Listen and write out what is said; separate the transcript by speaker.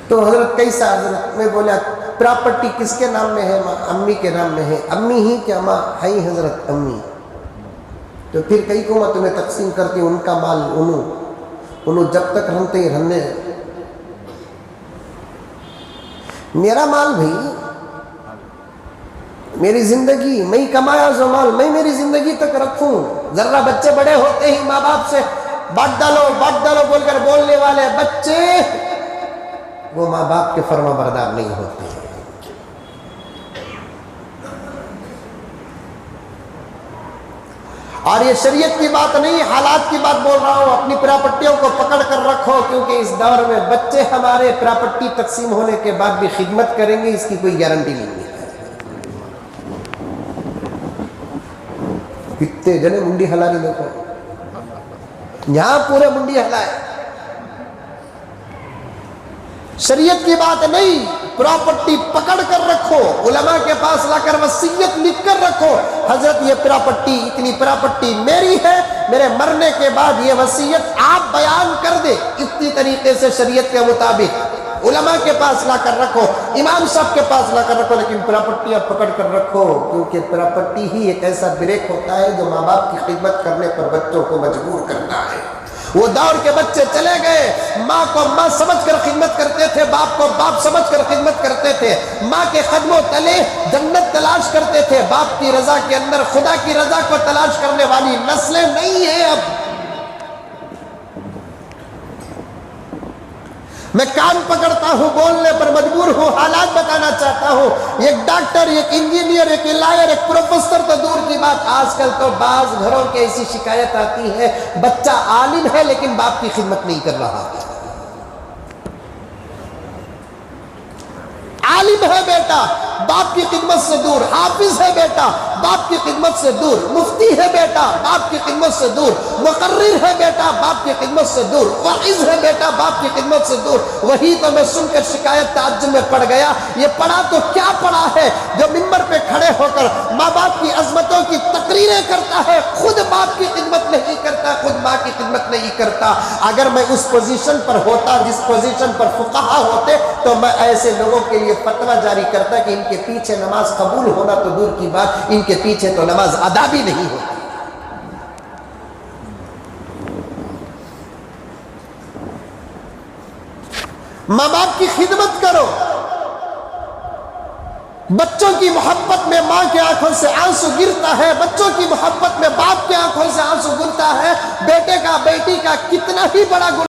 Speaker 1: تو حضرت کیسا حضرت؟ میں بولا پراپرٹی کس کے نام میں ہے؟ ماں امی کے نام میں ہے۔ امی ہی کیا ماں ہے حضرت امی؟ تو پھر کئی کو میں تمہیں تقسیم کرتی ان کا مال انہوں جب تک رہتے ہی رہنے، میرا مال بھائی میری زندگی، میں ہی کمایا جو مال میں میری زندگی تک رکھوں۔ ذرا بچے بڑے ہوتے ہی ماں باپ سے بانٹ ڈالو بول کر بولنے والے بچے وہ ماں باپ کے فرما بردار نہیں ہوتے۔ اور یہ شریعت کی بات نہیں، حالات کی بات بول رہا ہوں۔ اپنی پراپرٹیوں کو پکڑ کر رکھو، کیونکہ اس دور میں بچے ہمارے پراپرٹی تقسیم ہونے کے بعد بھی خدمت کریں گے، اس کی کوئی گارنٹی نہیں ہے۔ کتنے جنے منڈی ہلا رہی دیکھو، یہاں پورے منڈی ہلائے۔ شریعت کی بات نہیں، پراپرٹی پکڑ کر رکھو، علماء کے پاس لا کر وصیت لکھ کر رکھو، حضرت یہ پراپرٹی اتنی پراپرٹی میری ہے، میرے مرنے کے بعد یہ وصیت آپ بیان کر دے اتنی طریقے سے شریعت کے مطابق، علماء کے پاس لا کر رکھو، امام صاحب کے پاس لا کر رکھو، لیکن پراپرٹیاں پکڑ کر رکھو، کیونکہ پراپرٹی ہی ایک ایسا بریک ہوتا ہے جو ماں باپ کی خدمت کرنے پر بچوں کو مجبور کرتا ہے۔ وہ دور کے بچے چلے گئے، ماں کو ماں سمجھ کر خدمت کرتے تھے، باپ کو باپ سمجھ کر خدمت کرتے تھے، ماں کے قدموں تلے جنت تلاش کرتے تھے، باپ کی رضا کے اندر خدا کی رضا کو تلاش کرنے والی نسلیں نہیں ہیں اب۔ میں کان پکڑتا ہوں، بولنے پر مجبور ہوں، حالات بتانا چاہتا ہوں۔ ایک ڈاکٹر، ایک انجینئر، ایک لائر، ایک پروفیسر تو دور کی بات، آج کل تو بعض گھروں کی ایسی شکایت آتی ہے بچہ عالم ہے لیکن باپ کی خدمت نہیں کر رہا۔ عالم ہے بیٹا، باپ کی خدمت سے دور، حافظ ہے بیٹا، باپ کی خدمت سے دور، مفتی ہے بیٹا، باپ کی خدمت سے دور، مقرر ہے بیٹا، باپ کی خدمت سے دور، واعظ ہے بیٹا، باپ کی خدمت سے دور۔ وہی تو میں سن کر شکایت تعجب میں پڑ گیا، یہ پڑھا تو کیا پڑھا ہے جو ممبر پہ کھڑے ہو کر ماں باپ کی عظمتوں کی تقریریں کرتا ہے، خود باپ کی خدمت نہیں کرتا، خود ماں کی خدمت نہیں کرتا۔ اگر میں اس پوزیشن پر ہوتا جس پوزیشن پر فقہا ہوتے تو میں ایسے لوگوں کے لیے فتویٰ جاری کرتا کہ ان کے پیچھے نماز قبول ہونا تو دور کی بات، ان کے پیچھے تو نماز ادا بھی نہیں ہوتی۔ ماں باپ کی خدمت کرو۔ بچوں کی محبت میں ماں کی آنکھوں سے آنسو گرتا ہے، بچوں کی محبت میں باپ کی آنکھوں سے آنسو گرتا ہے۔ بیٹے کا بیٹی کا کتنا ہی بڑا